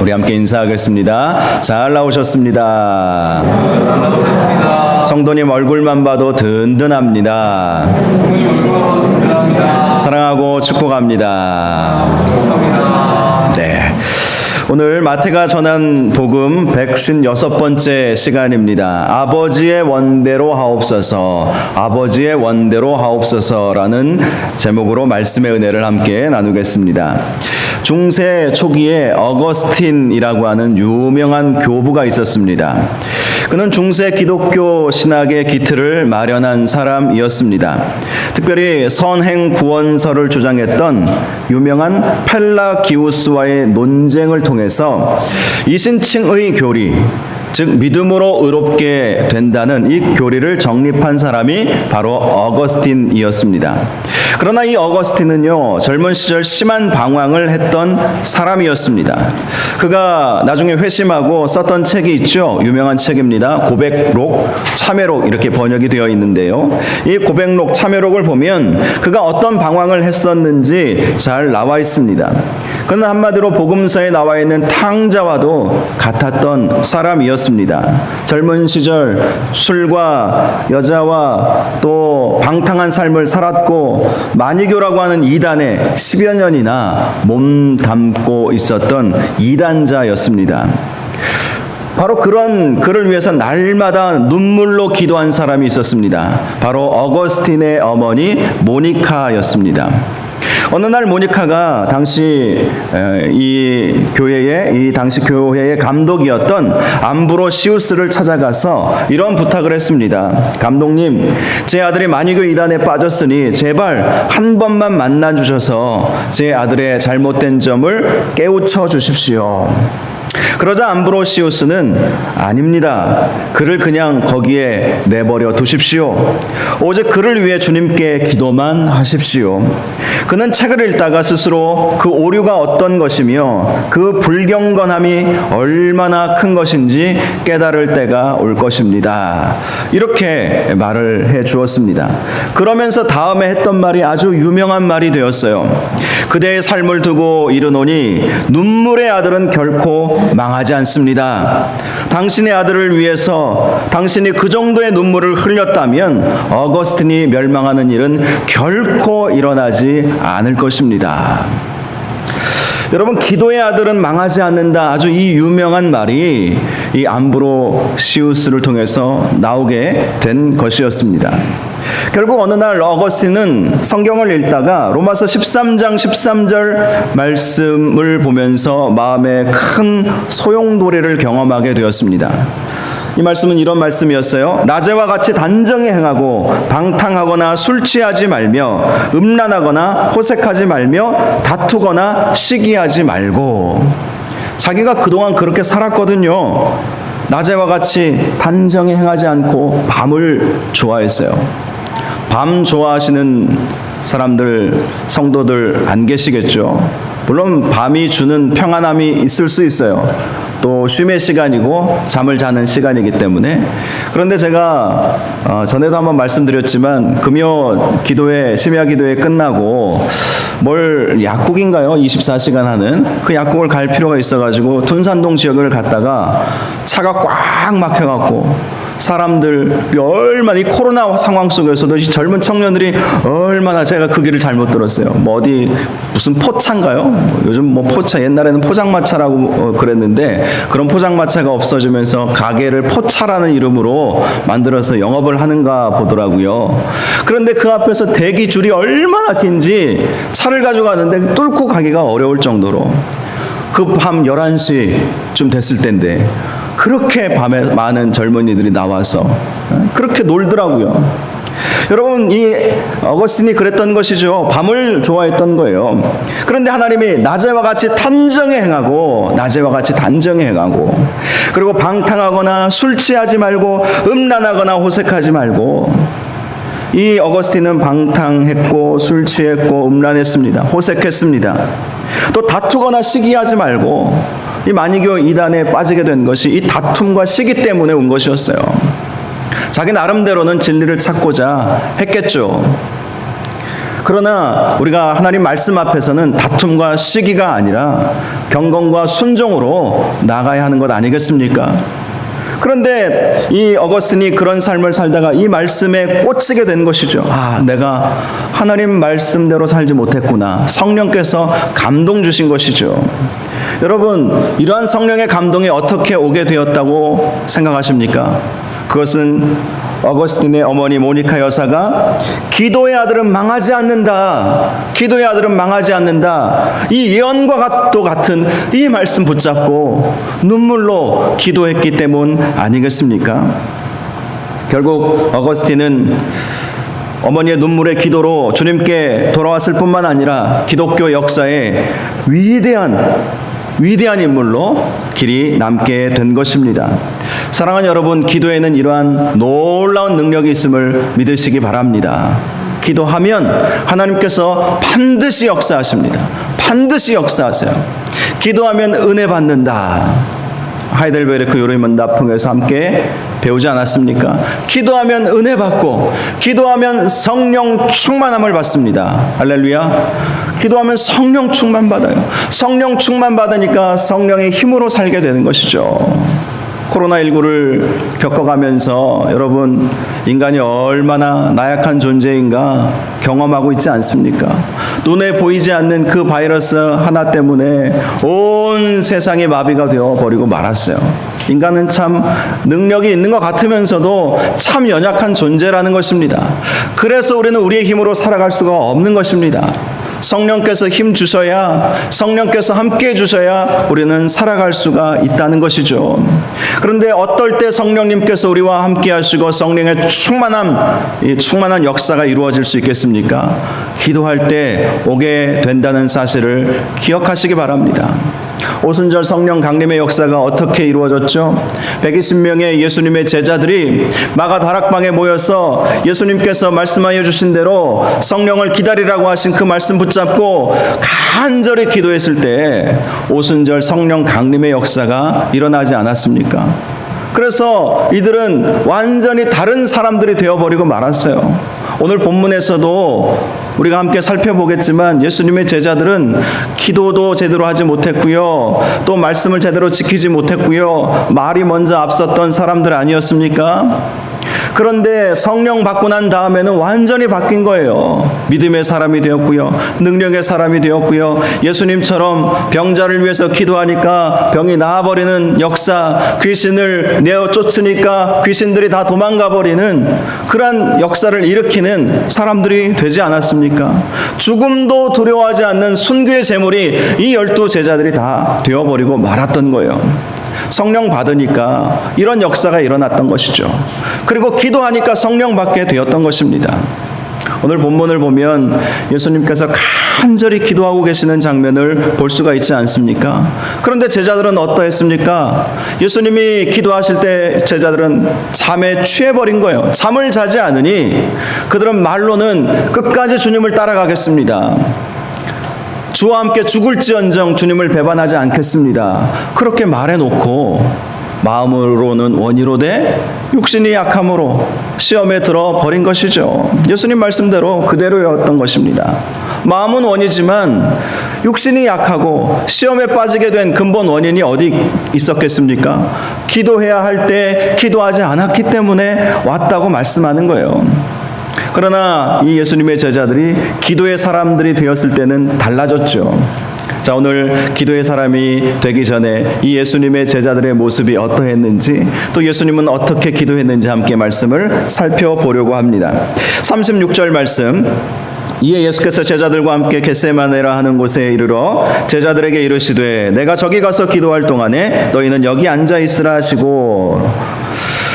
우리 함께 인사하겠습니다. 잘 나오셨습니다. 성도님 얼굴만 봐도 든든합니다. 사랑하고 축복합니다. 네. 오늘 마태가 전한 복음 156번째 시간입니다. 아버지의 원대로 하옵소서, 아버지의 원대로 하옵소서라는 제목으로 말씀의 은혜를 함께 나누겠습니다. 중세 초기에 어거스틴이라고 하는 유명한 교부가 있었습니다. 그는 중세 기독교 신학의 기틀을 마련한 사람이었습니다. 특별히 선행 구원설을 주장했던 유명한 펠라기우스와의 논쟁을 통해서 이신칭의 교리, 즉 믿음으로 의롭게 된다는 이 교리를 정립한 사람이 바로 어거스틴이었습니다. 그러나 이 어거스틴은요, 젊은 시절 심한 방황을 했던 사람이었습니다. 그가 나중에 회심하고 썼던 책이 있죠. 유명한 책입니다. 고백록, 참회록 이렇게 번역이 되어 있는데요. 이 고백록, 참회록을 보면 그가 어떤 방황을 했었는지 잘 나와 있습니다. 그는 한마디로 복음서에 나와 있는 탕자와도 같았던 사람이었습니다. 젊은 시절 술과 여자와 또 방탕한 삶을 살았고 마니교라고 하는 이단에 10여 년이나 몸담고 있었던 이단자였습니다. 바로 그런 그를 위해서 날마다 눈물로 기도한 사람이 있었습니다. 바로 어거스틴의 어머니 모니카였습니다. 어느 날 모니카가 당시 당시 교회의 감독이었던 암브로시우스를 찾아가서 이런 부탁을 했습니다. 감독님, 제 아들이 마니교 이단에 빠졌으니 제발 한 번만 만나 주셔서 제 아들의 잘못된 점을 깨우쳐 주십시오. 그러자 암브로시우스는 아닙니다. 그를 그냥 거기에 내버려 두십시오. 오직 그를 위해 주님께 기도만 하십시오. 그는 책을 읽다가 스스로 그 오류가 어떤 것이며 그 불경건함이 얼마나 큰 것인지 깨달을 때가 올 것입니다. 이렇게 말을 해 주었습니다. 그러면서 다음에 했던 말이 아주 유명한 말이 되었어요. 그대의 삶을 두고 이르노니 눈물의 아들은 결코 망하지 않습니다. 당신의 아들을 위해서 당신이 그 정도의 눈물을 흘렸다면 어거스틴이 멸망하는 일은 결코 일어나지 않을 것입니다. 여러분, 기도의 아들은 망하지 않는다. 아주 이 유명한 말이 이 암브로시우스를 통해서 나오게 된 것이었습니다. 결국 어느 날 어거스틴은 성경을 읽다가 로마서 13장 13절 말씀을 보면서 마음에 큰 소용돌이를 경험하게 되었습니다. 이 말씀은 이런 말씀이었어요. 낮에와 같이 단정히 행하고 방탕하거나 술 취하지 말며 음란하거나 호색하지 말며 다투거나 시기하지 말고. 자기가 그동안 그렇게 살았거든요. 낮에와 같이 단정히 행하지 않고 밤을 좋아했어요. 밤 좋아하시는 사람들, 성도들 안 계시겠죠. 물론 밤이 주는 평안함이 있을 수 있어요. 또 쉼의 시간이고 잠을 자는 시간이기 때문에. 그런데 제가 전에도 한번 말씀드렸지만 금요 기도회, 심야 기도회 끝나고 약국인가요? 24시간 하는 그 약국을 갈 필요가 있어가지고 둔산동 지역을 갔다가 차가 꽉 막혀갖고 사람들이 얼마나, 이 코로나 상황 속에서도 이 젊은 청년들이 얼마나, 제가 그 길을 잘못 들었어요. 무슨 포차인가요? 요즘 포차, 옛날에는 포장마차라고 그랬는데 그런 포장마차가 없어지면서 가게를 포차라는 이름으로 만들어서 영업을 하는가 보더라고요. 그런데 그 앞에서 대기 줄이 얼마나 긴지 차를 가져가는데 뚫고 가기가 어려울 정도로, 그 밤 11시쯤 됐을 때인데 그렇게 밤에 많은 젊은이들이 나와서 그렇게 놀더라고요. 여러분, 이 어거스틴이 그랬던 것이죠. 밤을 좋아했던 거예요. 그런데 하나님이 낮에와 같이 단정히 행하고, 그리고 방탕하거나 술 취하지 말고 음란하거나 호색하지 말고. 이 어거스틴은 방탕했고 술 취했고 음란했습니다. 호색했습니다. 또 다투거나 시기하지 말고. 이 마니교 이단에 빠지게 된 것이 이 다툼과 시기 때문에 온 것이었어요. 자기 나름대로는 진리를 찾고자 했겠죠. 그러나 우리가 하나님 말씀 앞에서는 다툼과 시기가 아니라 경건과 순종으로 나가야 하는 것 아니겠습니까? 그런데 이 어거스틴이 그런 삶을 살다가 이 말씀에 꽂히게 된 것이죠. 내가 하나님 말씀대로 살지 못했구나. 성령께서 감동 주신 것이죠. 여러분, 이러한 성령의 감동이 어떻게 오게 되었다고 생각하십니까? 그것은 어거스틴의 어머니 모니카 여사가 기도의 아들은 망하지 않는다. 기도의 아들은 망하지 않는다. 이 예언과 같은 이 말씀 붙잡고 눈물로 기도했기 때문 아니겠습니까? 결국 어거스틴은 어머니의 눈물의 기도로 주님께 돌아왔을 뿐만 아니라 기독교 역사에 위대한 인물로 길이 남게 된 것입니다. 사랑하는 여러분, 기도에는 이러한 놀라운 능력이 있음을 믿으시기 바랍니다. 기도하면 하나님께서 반드시 역사하십니다. 반드시 역사하세요. 기도하면 은혜 받는다. 하이델베르크 요리문답 통해서 함께 배우지 않았습니까? 기도하면 은혜 받고 기도하면 성령 충만함을 받습니다. 할렐루야. 기도하면 성령 충만 받아요. 성령 충만 받으니까 성령의 힘으로 살게 되는 것이죠. 코로나19를 겪어가면서 여러분, 인간이 얼마나 나약한 존재인가 경험하고 있지 않습니까? 눈에 보이지 않는 그 바이러스 하나 때문에 온 세상이 마비가 되어버리고 말았어요. 인간은 참 능력이 있는 것 같으면서도 참 연약한 존재라는 것입니다. 그래서 우리는 우리의 힘으로 살아갈 수가 없는 것입니다. 성령께서 힘 주셔야, 성령께서 함께 주셔야 우리는 살아갈 수가 있다는 것이죠. 그런데 어떨 때 성령님께서 우리와 함께 하시고 성령의 충만한 역사가 이루어질 수 있겠습니까? 기도할 때 오게 된다는 사실을 기억하시기 바랍니다. 오순절 성령 강림의 역사가 어떻게 이루어졌죠? 120명의 예수님의 제자들이 마가 다락방에 모여서 예수님께서 말씀하여 주신 대로 성령을 기다리라고 하신 그 말씀 붙잡고 간절히 기도했을 때 오순절 성령 강림의 역사가 일어나지 않았습니까? 그래서 이들은 완전히 다른 사람들이 되어버리고 말았어요. 오늘 본문에서도 우리가 함께 살펴보겠지만 예수님의 제자들은 기도도 제대로 하지 못했고요, 또 말씀을 제대로 지키지 못했고요, 말이 먼저 앞섰던 사람들 아니었습니까? 그런데 성령 받고 난 다음에는 완전히 바뀐 거예요. 믿음의 사람이 되었고요, 능력의 사람이 되었고요, 예수님처럼 병자를 위해서 기도하니까 병이 나아버리는 역사, 귀신을 내어 쫓으니까 귀신들이 다 도망가 버리는 그러한 역사를 일으키는 사람들이 되지 않았습니까? 죽음도 두려워하지 않는 순교의 제물이 이 12 제자들이 다 되어버리고 말았던 거예요. 성령 받으니까 이런 역사가 일어났던 것이죠. 그리고 기도하니까 성령 받게 되었던 것입니다. 오늘 본문을 보면 예수님께서 간절히 기도하고 계시는 장면을 볼 수가 있지 않습니까? 그런데 제자들은 어떠했습니까? 예수님이 기도하실 때 제자들은 잠에 취해버린 거예요. 잠을 자지 않으니 그들은 말로는 끝까지 주님을 따라가겠습니다. 주와 함께 죽을지언정 주님을 배반하지 않겠습니다. 그렇게 말해놓고 마음으로는 원이로되 육신이 약함으로 시험에 들어 버린 것이죠. 예수님 말씀대로 그대로였던 것입니다. 마음은 원이지만 육신이 약하고 시험에 빠지게 된 근본 원인이 어디 있었겠습니까? 기도해야 할 때 기도하지 않았기 때문에 왔다고 말씀하는 거예요. 그러나 이 예수님의 제자들이 기도의 사람들이 되었을 때는 달라졌죠. 자, 오늘 기도의 사람이 되기 전에 이 예수님의 제자들의 모습이 어떠했는지, 또 예수님은 어떻게 기도했는지 함께 말씀을 살펴보려고 합니다. 36절 말씀. 이에 예수께서 제자들과 함께 겟세마네라 하는 곳에 이르러 제자들에게 이르시되 내가 저기 가서 기도할 동안에 너희는 여기 앉아 있으라 하시고.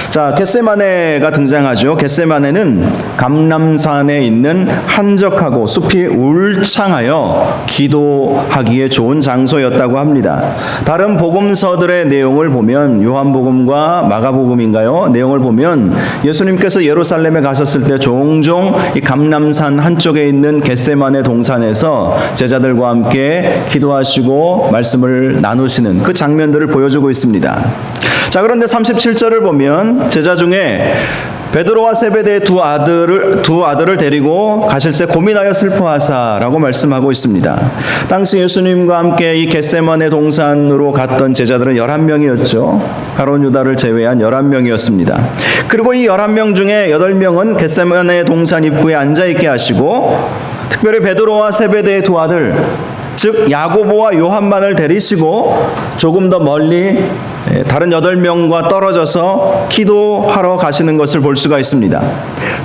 자, 겟세마네가 등장하죠. 겟세마네는 감람산에 있는 한적하고 숲이 울창하여 기도하기에 좋은 장소였다고 합니다. 다른 복음서들의 내용을 보면, 요한복음과 마가복음인가요? 내용을 보면 예수님께서 예루살렘에 가셨을 때 종종 이 감람산 한쪽에 있는 겟세마네 동산에서 제자들과 함께 기도하시고 말씀을 나누시는 그 장면들을 보여주고 있습니다. 자, 그런데 37절을 보면 제자 중에 베드로와 세베대의 두 아들을 데리고 가실새 고민하여 슬퍼하사라고 말씀하고 있습니다. 당시 예수님과 함께 이 겟세마네 동산으로 갔던 제자들은 11명이었죠. 가룟 유다를 제외한 11명이었습니다. 그리고 이 11명 중에 8명은 겟세마네 동산 입구에 앉아있게 하시고 특별히 베드로와 세베대의 두 아들, 즉 야고보와 요한만을 데리시고 조금 더 멀리 다른 8명과 떨어져서 기도하러 가시는 것을 볼 수가 있습니다.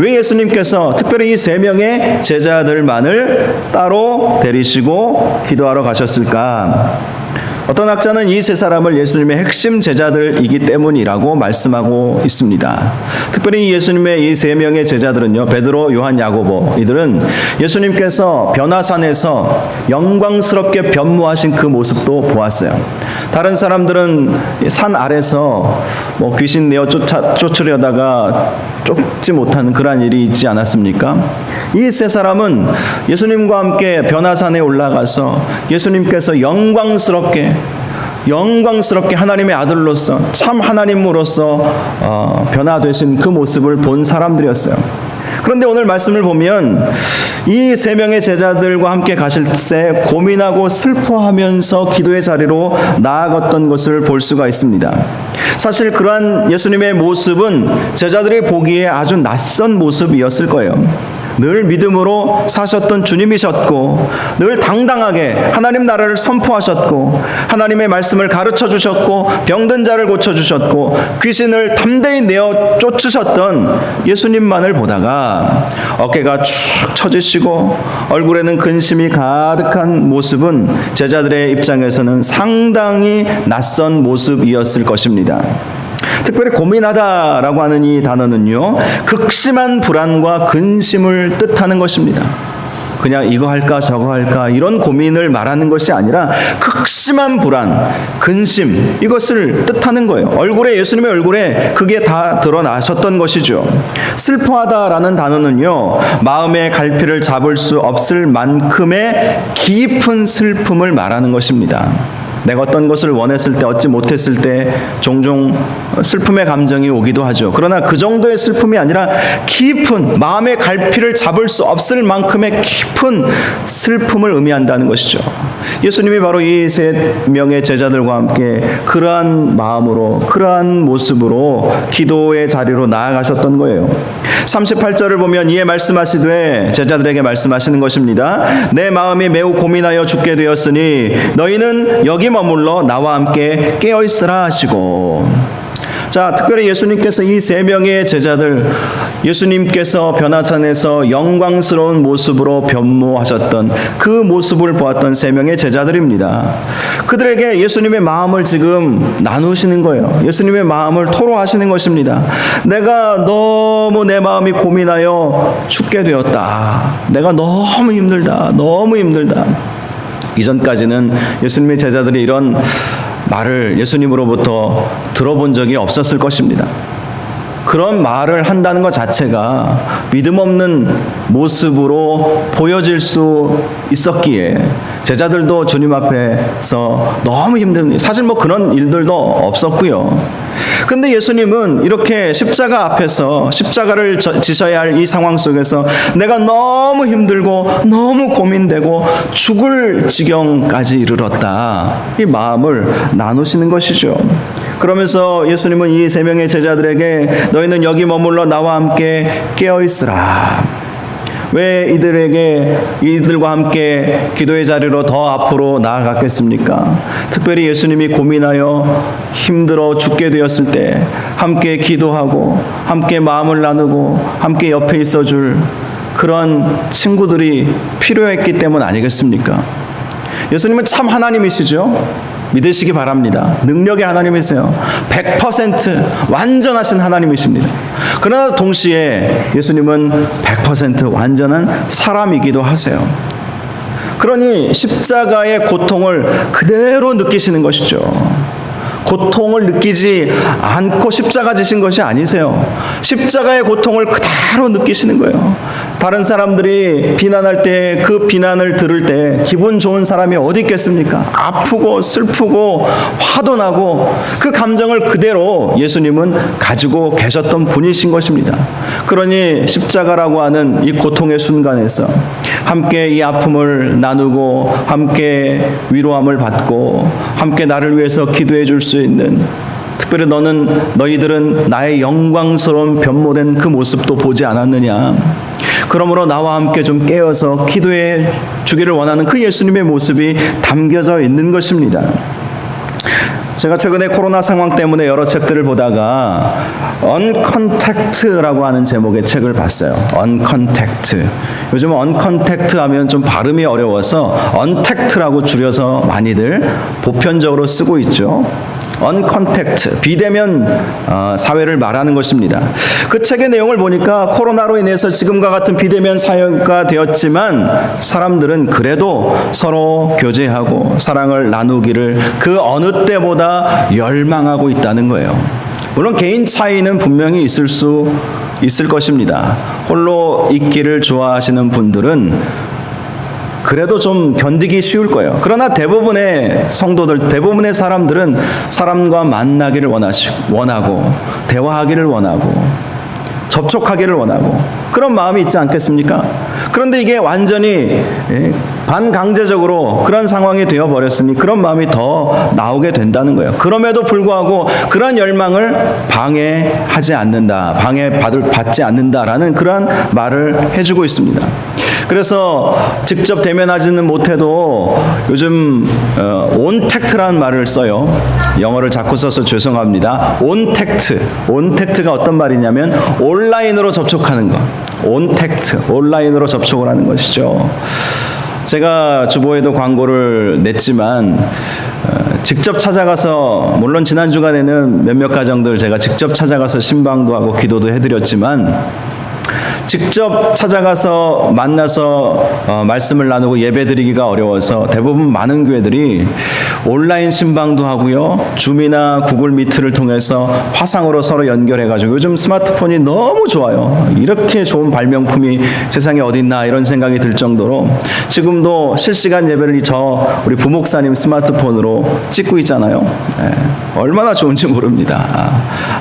왜 예수님께서 특별히 이 3명의 제자들만을 따로 데리시고 기도하러 가셨을까? 어떤 학자는 이 세 사람을 예수님의 핵심 제자들이기 때문이라고 말씀하고 있습니다. 특별히 예수님의 이 3명의 제자들은요, 베드로, 요한, 야고보, 이들은 예수님께서 변화산에서 영광스럽게 변모하신 그 모습도 보았어요. 다른 사람들은 산 아래서 귀신 내어 쫓으려다가 쫓지 못하는 그러한 일이 있지 않았습니까? 이 세 사람은 예수님과 함께 변화산에 올라가서 예수님께서 영광스럽게 하나님의 아들로서 참 하나님으로서 변화되신 그 모습을 본 사람들이었어요. 그런데 오늘 말씀을 보면 이 3명의 제자들과 함께 가실 때 고민하고 슬퍼하면서 기도의 자리로 나아갔던 것을 볼 수가 있습니다. 사실 그러한 예수님의 모습은 제자들이 보기에 아주 낯선 모습이었을 거예요. 늘 믿음으로 사셨던 주님이셨고, 늘 당당하게 하나님 나라를 선포하셨고, 하나님의 말씀을 가르쳐 주셨고, 병든 자를 고쳐 주셨고, 귀신을 담대히 내어 쫓으셨던 예수님만을 보다가 어깨가 축 처지시고 얼굴에는 근심이 가득한 모습은 제자들의 입장에서는 상당히 낯선 모습이었을 것입니다. 특별히 고민하다라고 하는 이 단어는요, 극심한 불안과 근심을 뜻하는 것입니다. 그냥 이거 할까 저거 할까 이런 고민을 말하는 것이 아니라 극심한 불안, 근심, 이것을 뜻하는 거예요. 예수님의 얼굴에 그게 다 드러나셨던 것이죠. 슬퍼하다라는 단어는요, 마음의 갈피를 잡을 수 없을 만큼의 깊은 슬픔을 말하는 것입니다. 내가 어떤 것을 원했을 때 얻지 못했을 때 종종 슬픔의 감정이 오기도 하죠. 그러나 그 정도의 슬픔이 아니라 깊은 마음의 갈피를 잡을 수 없을 만큼의 깊은 슬픔을 의미한다는 것이죠. 예수님이 바로 이 3명의 제자들과 함께 그러한 마음으로, 그러한 모습으로 기도의 자리로 나아가셨던 거예요. 38절을 보면 이에 말씀하시되, 제자들에게 말씀하시는 것입니다. 내 마음이 매우 고민하여 죽게 되었으니 너희는 여기 머물러 나와 함께 깨어있으라 하시고. 자, 특별히 예수님께서 이 3명의 제자들, 예수님께서 변화산에서 영광스러운 모습으로 변모하셨던 그 모습을 보았던 3명의 제자들입니다. 그들에게 예수님의 마음을 지금 나누시는 거예요. 예수님의 마음을 토로하시는 것입니다. 내가 너무 내 마음이 고민하여 죽게 되었다. 내가 너무 힘들다. 너무 힘들다. 이전까지는 예수님의 제자들이 이런 말을 예수님으로부터 들어본 적이 없었을 것입니다. 그런 말을 한다는 것 자체가 믿음 없는 모습으로 보여질 수 있었기에 제자들도 주님 앞에서 너무 힘든, 사실 그런 일들도 없었고요. 근데 예수님은 이렇게 십자가 앞에서 십자가를 지셔야 할 이 상황 속에서 내가 너무 힘들고 너무 고민되고 죽을 지경까지 이르렀다, 이 마음을 나누시는 것이죠. 그러면서 예수님은 이 3명의 제자들에게 너희는 여기 머물러 나와 함께 깨어있으라. 왜 이들과 함께 기도의 자리로 더 앞으로 나아갔겠습니까? 특별히 예수님이 고민하여 힘들어 죽게 되었을 때 함께 기도하고 함께 마음을 나누고 함께 옆에 있어줄 그런 친구들이 필요했기 때문 아니겠습니까? 예수님은 참 하나님이시죠? 믿으시기 바랍니다. 능력의 하나님이세요. 100% 완전하신 하나님이십니다. 그러나 동시에 예수님은 100% 완전한 사람이기도 하세요. 그러니 십자가의 고통을 그대로 느끼시는 것이죠. 고통을 느끼지 않고 십자가 지신 것이 아니세요. 십자가의 고통을 그대로 느끼시는 거예요. 다른 사람들이 비난할 때 그 비난을 들을 때 기분 좋은 사람이 어디 있겠습니까? 아프고 슬프고 화도 나고 그 감정을 그대로 예수님은 가지고 계셨던 분이신 것입니다. 그러니 십자가라고 하는 이 고통의 순간에서 함께 이 아픔을 나누고 함께 위로함을 받고 함께 나를 위해서 기도해 줄 수 있는, 특별히 너희들은 나의 영광스러운 변모된 그 모습도 보지 않았느냐. 그러므로 나와 함께 좀 깨어서 기도해 주기를 원하는 그 예수님의 모습이 담겨져 있는 것입니다. 제가 최근에 코로나 상황 때문에 여러 책들을 보다가 언컨택트라고 하는 제목의 책을 봤어요. 언컨택트. 요즘 언컨택트 하면 좀 발음이 어려워서 언택트라고 줄여서 많이들 보편적으로 쓰고 있죠. 언컨택트, 비대면 사회를 말하는 것입니다. 그 책의 내용을 보니까 코로나로 인해서 지금과 같은 비대면 사회가 되었지만 사람들은 그래도 서로 교제하고 사랑을 나누기를 그 어느 때보다 열망하고 있다는 거예요. 물론 개인 차이는 분명히 있을 것입니다. 홀로 있기를 좋아하시는 분들은 그래도 좀 견디기 쉬울 거예요. 그러나 대부분의 성도들, 대부분의 사람들은 사람과 만나기를 원하고 대화하기를 원하고 접촉하기를 원하고 그런 마음이 있지 않겠습니까? 그런데 이게 완전히 반강제적으로 그런 상황이 되어버렸으니 그런 마음이 더 나오게 된다는 거예요. 그럼에도 불구하고 그런 열망을 방해하지 않는다, 방해받지 않는다라는 그런 말을 해주고 있습니다. 그래서 직접 대면하지는 못해도 요즘 온택트라는 말을 써요. 영어를 자꾸 써서 죄송합니다. 온택트가 어떤 말이냐면 온라인으로 접촉하는 것. 온택트, 온라인으로 접촉을 하는 것이죠. 제가 주보에도 광고를 냈지만 직접 찾아가서, 물론 지난 주간에는 몇몇 가정들 제가 직접 찾아가서 신방도 하고 기도도 해드렸지만 직접 찾아가서 만나서 말씀을 나누고 예배드리기가 어려워서 대부분 많은 교회들이 온라인 신방도 하고요, 줌이나 구글 미트를 통해서 화상으로 서로 연결해가지고, 요즘 스마트폰이 너무 좋아요. 이렇게 좋은 발명품이 세상에 어디 있나 이런 생각이 들 정도로 지금도 실시간 예배를 우리 부목사님 스마트폰으로 찍고 있잖아요. 얼마나 좋은지 모릅니다.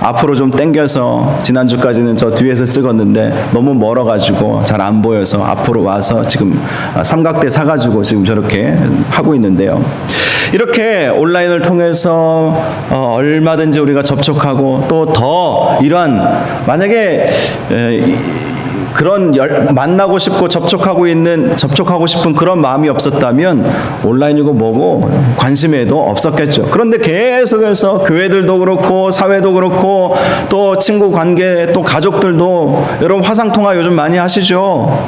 앞으로 좀 당겨서, 지난주까지는 저 뒤에서 찍었는데 너무 멀어가지고 잘 안 보여서 앞으로 와서 지금 삼각대 사가지고 지금 저렇게 하고 있는데요. 이렇게 온라인을 통해서 얼마든지 우리가 접촉하고 또 더 이러한, 만약에 그런 만나고 싶고 접촉하고 싶은 그런 마음이 없었다면 온라인이고 뭐고 관심에도 없었겠죠. 그런데 계속해서 교회들도 그렇고 사회도 그렇고 또 친구 관계, 또 가족들도, 여러분 화상통화 요즘 많이 하시죠.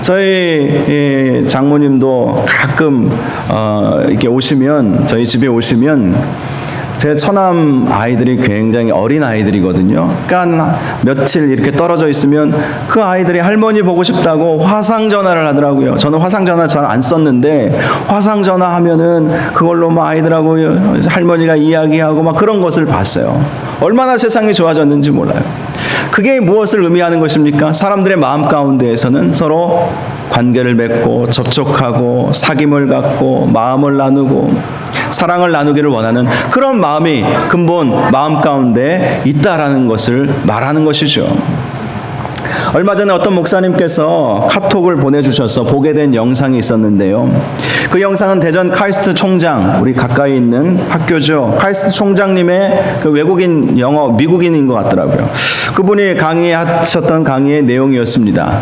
저희 장모님도 가끔 이렇게 오시면, 저희 집에 오시면 제 처남 아이들이 굉장히 어린 아이들이거든요. 그러니까 며칠 이렇게 떨어져 있으면 그 아이들이 할머니 보고 싶다고 화상 전화를 하더라고요. 저는 화상 전화 잘 안 썼는데 화상 전화 하면은 그걸로 막 아이들하고 할머니가 이야기하고 막 그런 것을 봤어요. 얼마나 세상이 좋아졌는지 몰라요. 그게 무엇을 의미하는 것입니까? 사람들의 마음 가운데에서는 서로 관계를 맺고 접촉하고 사귐을 갖고 마음을 나누고 사랑을 나누기를 원하는 그런 마음이 근본 마음 가운데 있다라는 것을 말하는 것이죠. 얼마 전에 어떤 목사님께서 카톡을 보내주셔서 보게 된 영상이 있었는데요. 그 영상은 대전 카이스트 총장, 우리 가까이 있는 학교죠. 카이스트 총장님의 그 외국인 미국인인 것 같더라고요. 그분이 강의하셨던 강의의 내용이었습니다.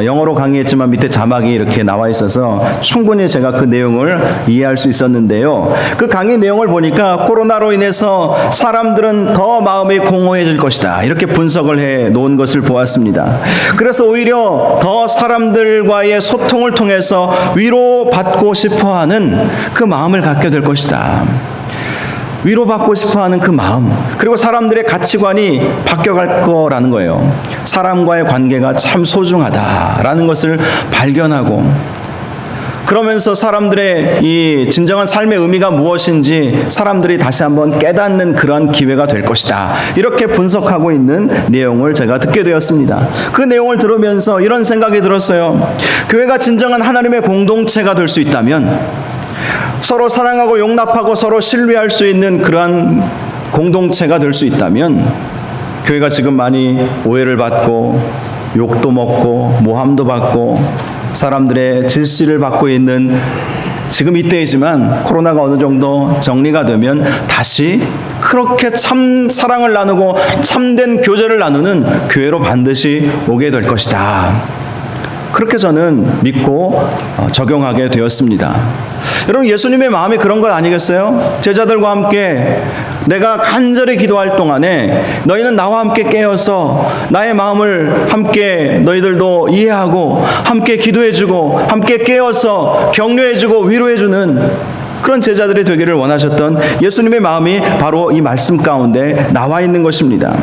영어로 강의했지만 밑에 자막이 이렇게 나와 있어서 충분히 제가 그 내용을 이해할 수 있었는데요. 그 강의 내용을 보니까 코로나로 인해서 사람들은 더 마음이 공허해질 것이다, 이렇게 분석을 해 놓은 것을 보았습니다. 그래서 오히려 더 사람들과의 소통을 통해서 위로받고 싶어하는 그 마음을 갖게 될 것이다. 위로받고 싶어하는 그 마음, 그리고 사람들의 가치관이 바뀌어갈 거라는 거예요. 사람과의 관계가 참 소중하다라는 것을 발견하고, 그러면서 사람들의 이 진정한 삶의 의미가 무엇인지 사람들이 다시 한번 깨닫는 그런 기회가 될 것이다. 이렇게 분석하고 있는 내용을 제가 듣게 되었습니다. 그 내용을 들으면서 이런 생각이 들었어요. 교회가 진정한 하나님의 공동체가 될 수 있다면, 서로 사랑하고 용납하고 서로 신뢰할 수 있는 그러한 공동체가 될 수 있다면, 교회가 지금 많이 오해를 받고 욕도 먹고 모함도 받고 사람들의 질시를 받고 있는 지금 이때이지만, 코로나가 어느 정도 정리가 되면 다시 그렇게 참 사랑을 나누고 참된 교제를 나누는 교회로 반드시 오게 될 것이다. 그렇게 저는 믿고 적용하게 되었습니다. 여러분, 예수님의 마음이 그런 것 아니겠어요? 제자들과 함께 내가 간절히 기도할 동안에 너희는 나와 함께 깨어서 나의 마음을 함께 너희들도 이해하고 함께 기도해주고 함께 깨어서 격려해주고 위로해주는 그런 제자들이 되기를 원하셨던 예수님의 마음이 바로 이 말씀 가운데 나와 있는 것입니다.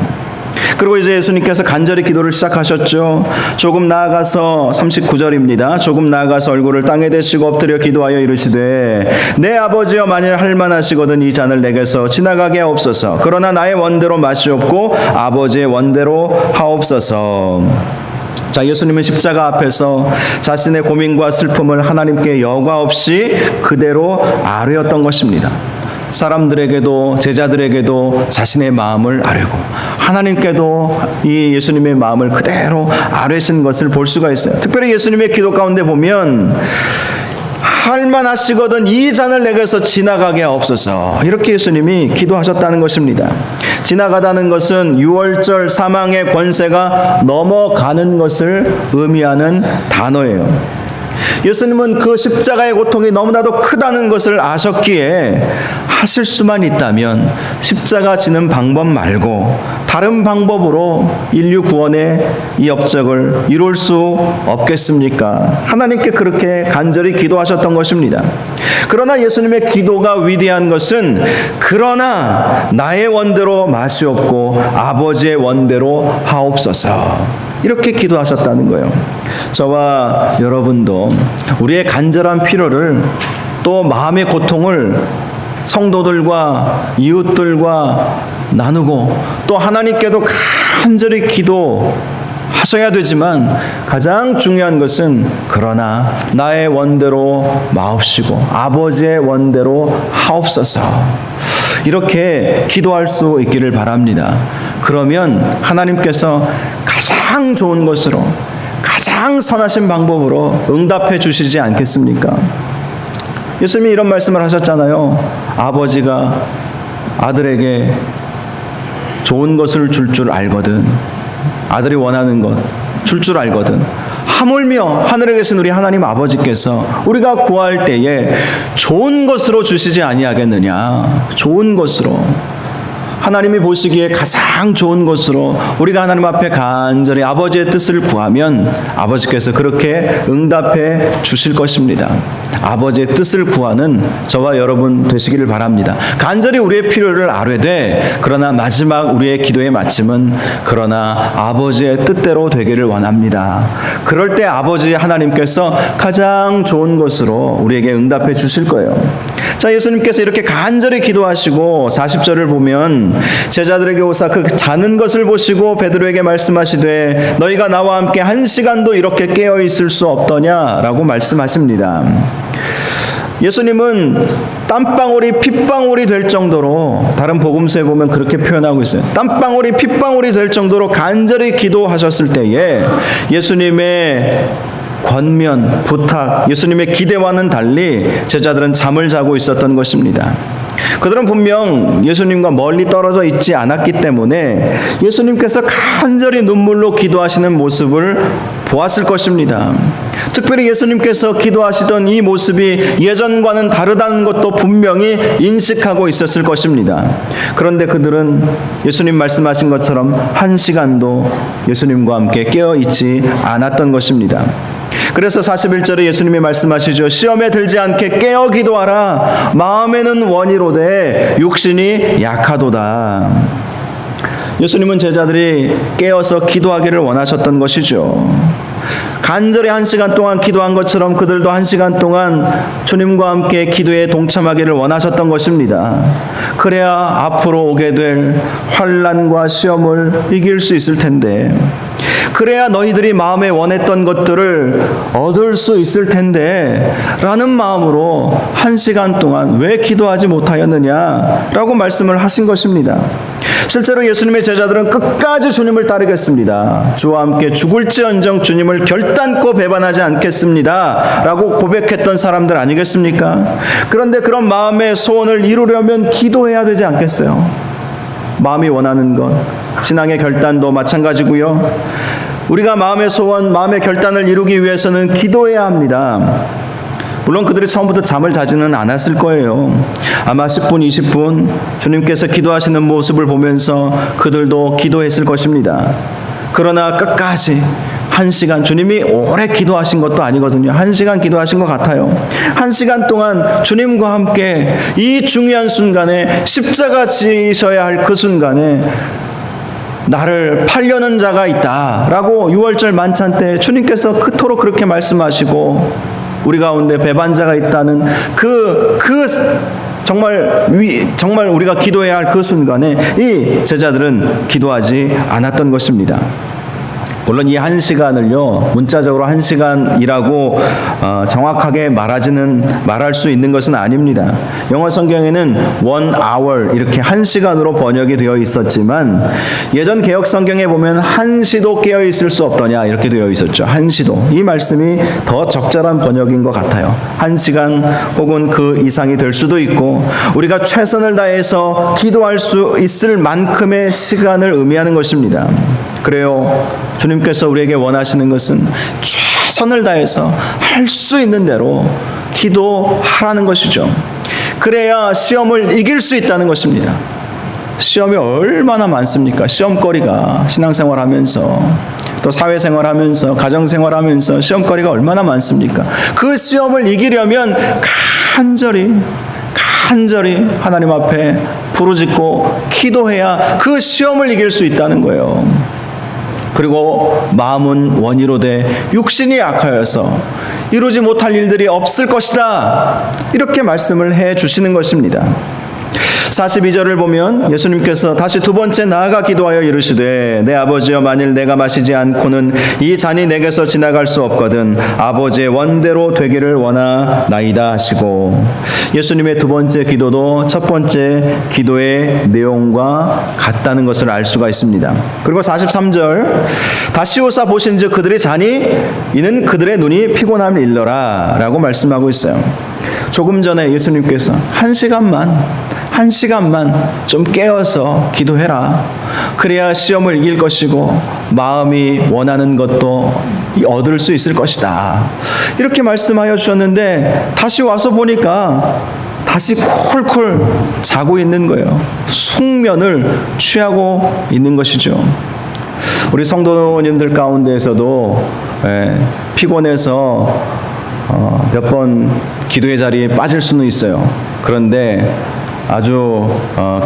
그리고 이제 예수님께서 간절히 기도를 시작하셨죠. 조금 나아가서 39절입니다. 조금 나아가서 얼굴을 땅에 대시고 엎드려 기도하여 이르시되 내 아버지여, 만일 할만하시거든 이 잔을 내게서 지나가게 하옵소서. 그러나 나의 원대로 마시옵고 아버지의 원대로 하옵소서. 자, 예수님은 십자가 앞에서 자신의 고민과 슬픔을 하나님께 여과 없이 그대로 아뢰었던 것입니다. 사람들에게도 제자들에게도 자신의 마음을 아뢰고 하나님께도 이 예수님의 마음을 그대로 아뢰신 것을 볼 수가 있어요. 특별히 예수님의 기도 가운데 보면 할만하시거든 이 잔을 내게서 지나가게 하옵소서, 이렇게 예수님이 기도하셨다는 것입니다. 지나가다는 것은 유월절 사망의 권세가 넘어가는 것을 의미하는 단어예요. 예수님은 그 십자가의 고통이 너무나도 크다는 것을 아셨기에 하실 수만 있다면 십자가 지는 방법 말고 다른 방법으로 인류 구원의 이 업적을 이룰 수 없겠습니까? 하나님께 그렇게 간절히 기도하셨던 것입니다. 그러나 예수님의 기도가 위대한 것은 그러나 나의 원대로 마시옵고 아버지의 원대로 하옵소서, 이렇게 기도하셨다는 거예요. 저와 여러분도 우리의 간절한 필요를, 또 마음의 고통을 성도들과 이웃들과 나누고 또 하나님께도 간절히 기도하셔야 되지만, 가장 중요한 것은 그러나 나의 원대로 마옵시고 아버지의 원대로 하옵소서, 이렇게 기도할 수 있기를 바랍니다. 그러면 하나님께서 가장 좋은 것으로, 가장 선하신 방법으로 응답해 주시지 않겠습니까? 예수님이 이런 말씀을 하셨잖아요. 아버지가 아들에게 좋은 것을 줄 알거든, 아들이 원하는 것 줄 알거든, 하물며 하늘에 계신 우리 하나님 아버지께서 우리가 구할 때에 좋은 것으로 주시지 아니하겠느냐. 좋은 것으로, 하나님이 보시기에 가장 좋은 것으로 우리가 하나님 앞에 간절히 아버지의 뜻을 구하면 아버지께서 그렇게 응답해 주실 것입니다. 아버지의 뜻을 구하는 저와 여러분 되시기를 바랍니다. 간절히 우리의 필요를 아뢰되, 그러나 마지막 우리의 기도의 마침은 그러나 아버지의 뜻대로 되기를 원합니다. 그럴 때 아버지 하나님께서 가장 좋은 것으로 우리에게 응답해 주실 거예요. 자, 예수님께서 이렇게 간절히 기도하시고 40절을 보면 제자들에게 오사 그 자는 것을 보시고 베드로에게 말씀하시되 너희가 나와 함께 1시간도 이렇게 깨어 있을 수 없더냐라고 말씀하십니다. 예수님은 땀방울이 핏방울이 될 정도로, 다른 복음서에 보면 그렇게 표현하고 있어요. 땀방울이 핏방울이 될 정도로 간절히 기도하셨을 때에 예수님의 권면, 부탁, 예수님의 기대와는 달리 제자들은 잠을 자고 있었던 것입니다. 그들은 분명 예수님과 멀리 떨어져 있지 않았기 때문에 예수님께서 간절히 눈물로 기도하시는 모습을 보았을 것입니다. 특별히 예수님께서 기도하시던 이 모습이 예전과는 다르다는 것도 분명히 인식하고 있었을 것입니다. 그런데 그들은 예수님 말씀하신 것처럼 1시간도 예수님과 함께 깨어 있지 않았던 것입니다. 그래서 41절에 예수님이 말씀하시죠. 시험에 들지 않게 깨어 기도하라. 마음에는 원이로되 육신이 약하도다. 예수님은 제자들이 깨어서 기도하기를 원하셨던 것이죠. 간절히 1시간 동안 기도한 것처럼 그들도 1시간 동안 주님과 함께 기도에 동참하기를 원하셨던 것입니다. 그래야 앞으로 오게 될 환난과 시험을 이길 수 있을 텐데, 그래야 너희들이 마음에 원했던 것들을 얻을 수 있을 텐데 라는 마음으로 1시간 동안 왜 기도하지 못하였느냐라고 말씀을 하신 것입니다. 실제로 예수님의 제자들은 끝까지 주님을 따르겠습니다, 주와 함께 죽을지언정 주님을 결단코 배반하지 않겠습니다 라고 고백했던 사람들 아니겠습니까? 그런데 그런 마음의 소원을 이루려면 기도해야 되지 않겠어요? 마음이 원하는 것, 신앙의 결단도 마찬가지고요. 우리가 마음의 소원, 마음의 결단을 이루기 위해서는 기도해야 합니다. 물론 그들이 처음부터 잠을 자지는 않았을 거예요. 아마 10분, 20분 주님께서 기도하시는 모습을 보면서 그들도 기도했을 것입니다. 그러나 끝까지 1시간, 주님이 오래 기도하신 것도 아니거든요. 1시간 기도하신 것 같아요. 1시간 동안 주님과 함께 이 중요한 순간에, 십자가 지셔야 할 그 순간에 나를 팔려는 자가 있다라고 6월절 만찬 때 주님께서 그토록 그렇게 말씀하시고, 우리 가운데 배반자가 있다는 정말 우리가 기도해야 할 그 순간에 이 제자들은 기도하지 않았던 것입니다. 물론 이 1시간을요 문자적으로 1시간이라고 정확하게 말할 수 있는 것은 아닙니다. 영어 성경에는 1hour 이렇게 1시간으로 번역이 되어 있었지만, 예전 개역 성경에 보면 한시도 깨어 있을 수 없더냐 이렇게 되어 있었죠. 한시도. 이 말씀이 더 적절한 번역인 것 같아요. 1시간 혹은 그 이상이 될 수도 있고, 우리가 최선을 다해서 기도할 수 있을 만큼의 시간을 의미하는 것입니다. 그래요, 주님께서 우리에게 원하시는 것은 최선을 다해서 할 수 있는 대로 기도하라는 것이죠. 그래야 시험을 이길 수 있다는 것입니다. 시험이 얼마나 많습니까? 시험거리가 신앙생활하면서, 또 사회생활하면서, 가정생활하면서 시험거리가 얼마나 많습니까? 그 시험을 이기려면 간절히 하나님 앞에 부르짖고 기도해야 그 시험을 이길 수 있다는 거예요. 그리고 마음은 원이로되 육신이 약하여서 이루지 못할 일들이 없을 것이다, 이렇게 말씀을 해 주시는 것입니다. 42절을 보면 예수님께서 다시 두 번째 나아가 기도하여 이르시되, 내 아버지여, 만일 내가 마시지 않고는 이 잔이 내게서 지나갈 수 없거든 아버지의 원대로 되기를 원하나이다 하시고, 예수님의 두 번째 기도도 첫 번째 기도의 내용과 같다는 것을 알 수가 있습니다. 그리고 43절, 다시 오사 보신즉 그들의 잔이 이는 그들의 눈이 피곤함을 일러라 라고 말씀하고 있어요. 조금 전에 예수님께서 1시간만 좀 깨어서 기도해라, 그래야 시험을 이길 것이고 마음이 원하는 것도 얻을 수 있을 것이다, 이렇게 말씀하여 주셨는데, 다시 와서 보니까 다시 콜콜 자고 있는 거예요. 숙면을 취하고 있는 것이죠. 우리 성도님들 가운데에서도 피곤해서 몇 번 기도의 자리에 빠질 수는 있어요. 그런데 아주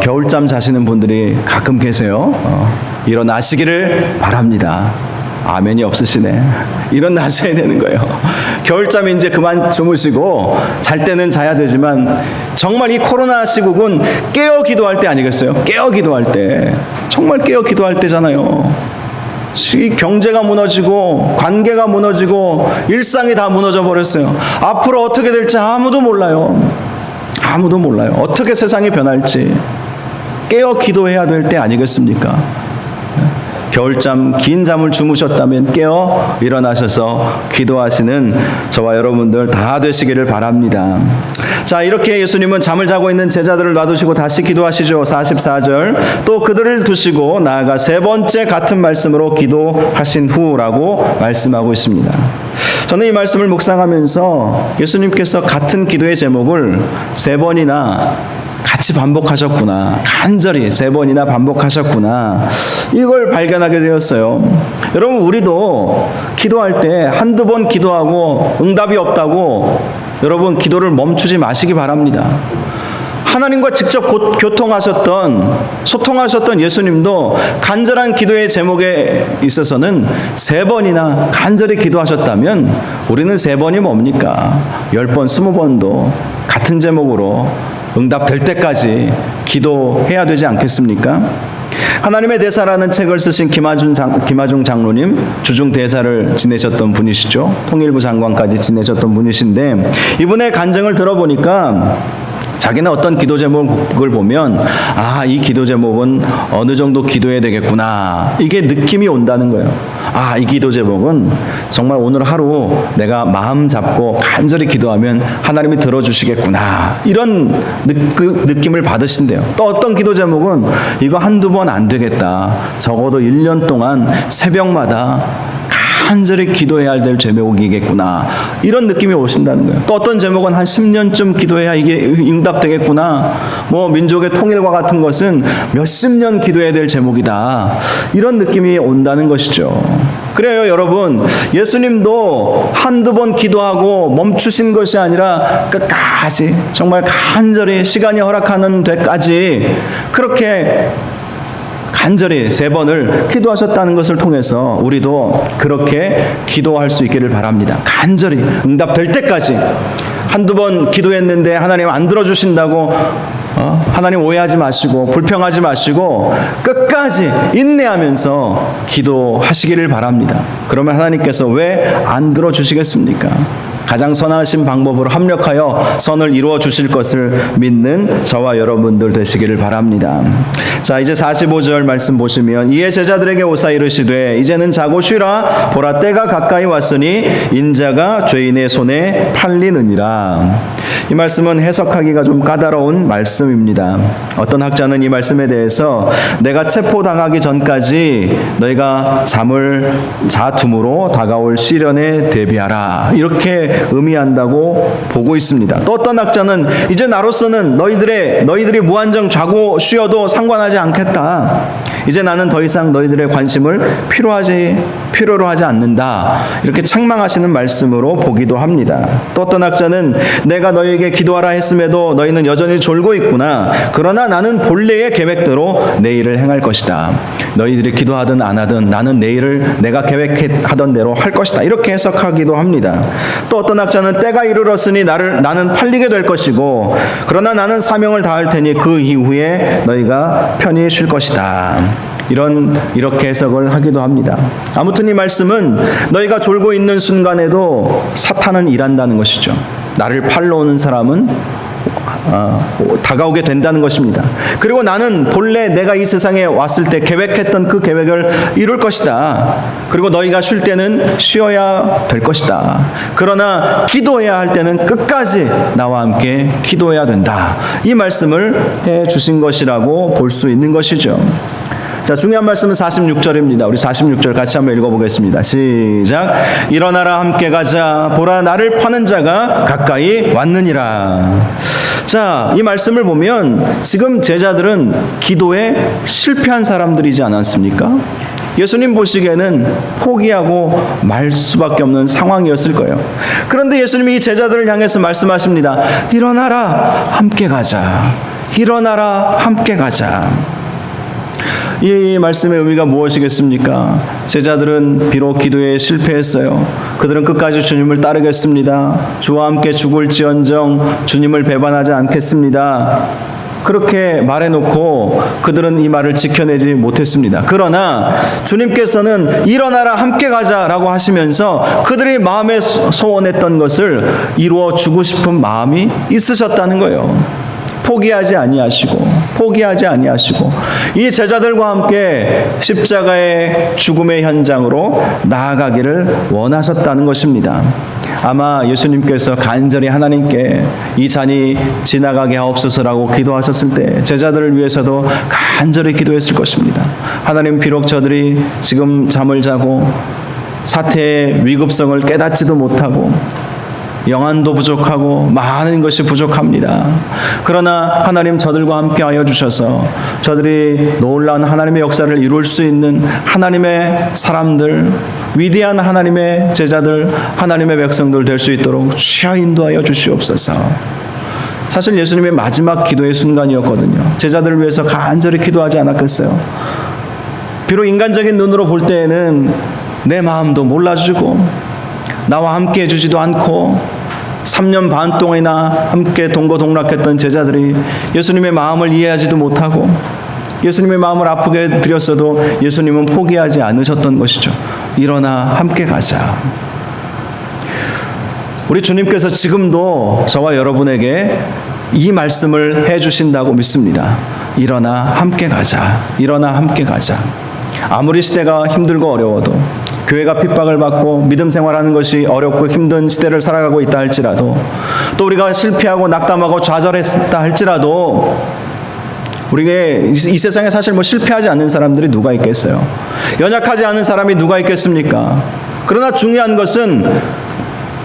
겨울잠 자시는 분들이 가끔 계세요. 일어나시기를 바랍니다. 아멘이 없으시네. 일어나셔야 되는 거예요. 겨울잠 이제 그만 주무시고 잘 때는 자야 되지만, 정말 이 코로나 시국은 깨어 기도할 때 아니겠어요? 깨어 기도할 때, 정말 깨어 기도할 때잖아요. 이 경제가 무너지고 관계가 무너지고 일상이 다 무너져 버렸어요. 앞으로 어떻게 될지 아무도 몰라요. 어떻게 세상이 변할지 깨어 기도해야 될 때 아니겠습니까? 겨울잠, 긴 잠을 주무셨다면 깨어 일어나셔서 기도하시는 저와 여러분들 다 되시기를 바랍니다. 자, 이렇게 예수님은 잠을 자고 있는 제자들을 놔두시고 다시 기도하시죠. 44절, 또 그들을 두시고 나아가 세 번째 같은 말씀으로 기도하신 후라고 말씀하고 있습니다. 저는 이 말씀을 묵상하면서 예수님께서 같은 기도의 제목을 세 번이나 같이 반복하셨구나, 간절히 세 번이나 반복하셨구나, 이걸 발견하게 되었어요. 여러분, 우리도 기도할 때 한두 번 기도하고 응답이 없다고 여러분 기도를 멈추지 마시기 바랍니다. 하나님과 직접 소통하셨던 예수님도 간절한 기도의 제목에 있어서는 3번이나 간절히 기도하셨다면 우리는 3번이 뭡니까? 10번, 20번도 같은 제목으로 응답될 때까지 기도해야 되지 않겠습니까? 하나님의 대사라는 책을 쓰신 김하중 장로님, 주중 대사를 지내셨던 분이시죠. 통일부 장관까지 지내셨던 분이신데, 이분의 간증을 들어보니까 자기는 어떤 기도 제목을 보면 이 기도 제목은 어느 정도 기도해야 되겠구나, 이게 느낌이 온다는 거예요. 이 기도 제목은 정말 오늘 하루 내가 마음 잡고 간절히 기도하면 하나님이 들어주시겠구나, 이런 느낌을 받으신대요. 또 어떤 기도 제목은 이거 한두 번 안 되겠다, 적어도 1년 동안 새벽마다 간절히 기도해야 될 제목이겠구나, 이런 느낌이 오신다는 거예요. 또 어떤 제목은 한 10년쯤 기도해야 이게 응답되겠구나, 민족의 통일과 같은 것은 몇십 년 기도해야 될 제목이다, 이런 느낌이 온다는 것이죠. 그래요, 여러분. 예수님도 한두 번 기도하고 멈추신 것이 아니라 끝까지 정말 간절히 시간이 허락하는 데까지 그렇게 간절히 3번을 기도하셨다는 것을 통해서 우리도 그렇게 기도할 수 있기를 바랍니다. 간절히 응답될 때까지. 한두 번 기도했는데 하나님 안 들어주신다고 하나님 오해하지 마시고 불평하지 마시고 끝까지 인내하면서 기도하시기를 바랍니다. 그러면 하나님께서 왜 안 들어주시겠습니까? 가장 선하신 방법으로 합력하여 선을 이루어 주실 것을 믿는 저와 여러분들 되시기를 바랍니다. 자, 이제 45절 말씀 보시면, 이에 제자들에게 오사 이르시되 이제는 자고 쉬라, 보라 때가 가까이 왔으니 인자가 죄인의 손에 팔리느니라. 이 말씀은 해석하기가 좀 까다로운 말씀입니다. 어떤 학자는 이 말씀에 대해서 내가 체포당하기 전까지 너희가 잠을 자둠으로 다가올 시련에 대비하라, 이렇게 의미한다고 보고 있습니다. 또 어떤 학자는 이제 나로서는 너희들이 무한정 자고 쉬어도 상관하지 않겠다, 이제 나는 더 이상 너희들의 관심을 필요로 하지 않는다, 이렇게 책망하시는 말씀으로 보기도 합니다. 또 어떤 학자는 내가 너희에게 기도하라 했음에도 너희는 여전히 졸고 있구나, 그러나 나는 본래의 계획대로 내 일을 행할 것이다, 너희들이 기도하든 안 하든 나는 내 일을 내가 계획하던 대로 할 것이다, 이렇게 해석하기도 합니다. 또 어떤 학자는 때가 이르렀으니 나는 팔리게 될 것이고 그러나 나는 사명을 다할 테니 그 이후에 너희가 편히 쉴 것이다, 이렇게 해석을 하기도 합니다. 아무튼 이 말씀은 너희가 졸고 있는 순간에도 사탄은 일한다는 것이죠. 나를 팔러 오는 사람은 다가오게 된다는 것입니다. 그리고 나는 본래 내가 이 세상에 왔을 때 계획했던 그 계획을 이룰 것이다. 그리고 너희가 쉴 때는 쉬어야 될 것이다. 그러나 기도해야 할 때는 끝까지 나와 함께 기도해야 된다, 이 말씀을 해 주신 것이라고 볼 수 있는 것이죠. 자, 중요한 말씀은 46절입니다. 우리 46절 같이 한번 읽어보겠습니다. 시작. 일어나라, 함께 가자, 보라 나를 파는 자가 가까이 왔느니라. 자, 이 말씀을 보면 지금 제자들은 기도에 실패한 사람들이지 않았습니까? 예수님 보시기에는 포기하고 말 수밖에 없는 상황이었을 거예요. 그런데 예수님이 이 제자들을 향해서 말씀하십니다. 일어나라, 함께 가자. 일어나라, 함께 가자. 이 말씀의 의미가 무엇이겠습니까? 제자들은 비록 기도에 실패했어요. 그들은 끝까지 주님을 따르겠습니다. 주와 함께 죽을지언정 주님을 배반하지 않겠습니다, 그렇게 말해놓고 그들은 이 말을 지켜내지 못했습니다. 그러나 주님께서는 일어나라, 함께 가자라고 하시면서 그들이 마음에 소원했던 것을 이루어 주고 싶은 마음이 있으셨다는 거예요. 포기하지 아니하시고 이 제자들과 함께 십자가의 죽음의 현장으로 나아가기를 원하셨다는 것입니다. 아마 예수님께서 간절히 하나님께 이 잔이 지나가게 하옵소서라고 기도하셨을 때 제자들을 위해서도 간절히 기도했을 것입니다. 하나님, 비록 저들이 지금 잠을 자고 사태의 위급성을 깨닫지도 못하고 영안도 부족하고 많은 것이 부족합니다. 그러나 하나님, 저들과 함께하여 주셔서 저들이 놀라운 하나님의 역사를 이룰 수 있는 하나님의 사람들, 위대한 하나님의 제자들, 하나님의 백성들 될 수 있도록 주여 인도하여 주시옵소서. 사실 예수님의 마지막 기도의 순간이었거든요. 제자들을 위해서 간절히 기도하지 않았겠어요? 비록 인간적인 눈으로 볼 때에는 내 마음도 몰라주고 나와 함께 해주지도 않고 3년 반 동안이나 함께 동거동락했던 제자들이 예수님의 마음을 이해하지도 못하고 예수님의 마음을 아프게 드렸어도 예수님은 포기하지 않으셨던 것이죠. 일어나 함께 가자. 우리 주님께서 지금도 저와 여러분에게 이 말씀을 해주신다고 믿습니다. 일어나 함께 가자. 일어나 함께 가자. 아무리 시대가 힘들고 어려워도, 교회가 핍박을 받고 믿음 생활하는 것이 어렵고 힘든 시대를 살아가고 있다 할지라도, 또 우리가 실패하고 낙담하고 좌절했다 할지라도, 우리가 이 세상에 사실 실패하지 않는 사람들이 누가 있겠어요? 연약하지 않은 사람이 누가 있겠습니까? 그러나 중요한 것은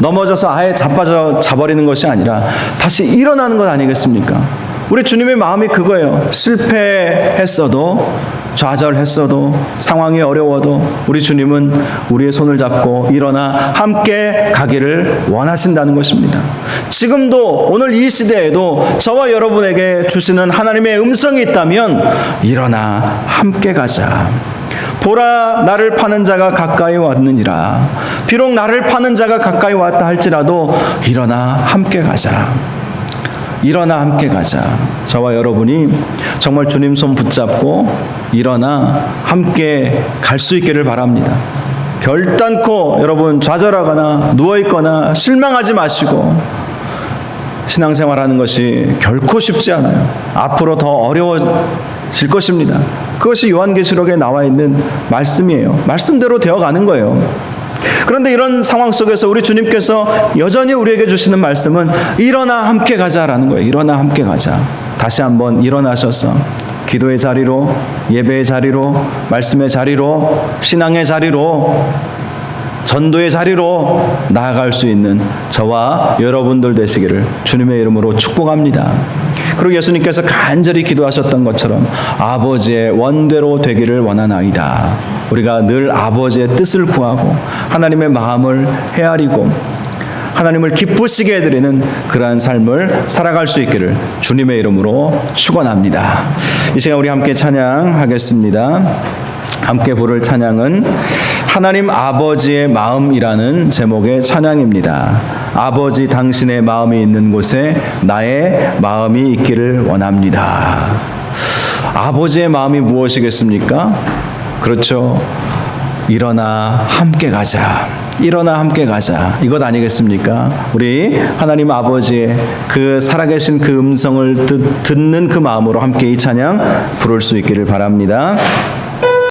넘어져서 아예 자빠져 자버리는 것이 아니라 다시 일어나는 것 아니겠습니까? 우리 주님의 마음이 그거예요. 실패했어도, 좌절했어도, 상황이 어려워도 우리 주님은 우리의 손을 잡고 일어나 함께 가기를 원하신다는 것입니다. 지금도 오늘 이 시대에도 저와 여러분에게 주시는 하나님의 음성이 있다면 일어나 함께 가자. 보라, 나를 파는 자가 가까이 왔느니라. 비록 나를 파는 자가 가까이 왔다 할지라도 일어나 함께 가자. 일어나 함께 가자. 저와 여러분이 정말 주님 손 붙잡고 일어나 함께 갈 수 있기를 바랍니다. 결단코 여러분 좌절하거나 누워있거나 실망하지 마시고, 신앙생활하는 것이 결코 쉽지 않아요. 앞으로 더 어려워질 것입니다. 그것이 요한계시록에 나와 있는 말씀이에요. 말씀대로 되어가는 거예요. 그런데 이런 상황 속에서 우리 주님께서 여전히 우리에게 주시는 말씀은 일어나 함께 가자라는 거예요. 일어나 함께 가자. 다시 한번 일어나셔서 기도의 자리로, 예배의 자리로, 말씀의 자리로, 신앙의 자리로, 전도의 자리로 나아갈 수 있는 저와 여러분들 되시기를 주님의 이름으로 축복합니다. 그리고 예수님께서 간절히 기도하셨던 것처럼 아버지의 원대로 되기를 원하나이다. 우리가 늘 아버지의 뜻을 구하고 하나님의 마음을 헤아리고 하나님을 기쁘시게 해드리는 그러한 삶을 살아갈 수 있기를 주님의 이름으로 축원합니다. 이 시간 우리 함께 찬양하겠습니다. 함께 부를 찬양은 하나님 아버지의 마음이라는 제목의 찬양입니다. 아버지 당신의 마음이 있는 곳에 나의 마음이 있기를 원합니다. 아버지의 마음이 무엇이겠습니까? 그렇죠. 일어나 함께 가자. 일어나 함께 가자. 이것 아니겠습니까? 우리 하나님 아버지의 그 살아계신 그 음성을 듣는 그 마음으로 함께 이 찬양 부를 수 있기를 바랍니다.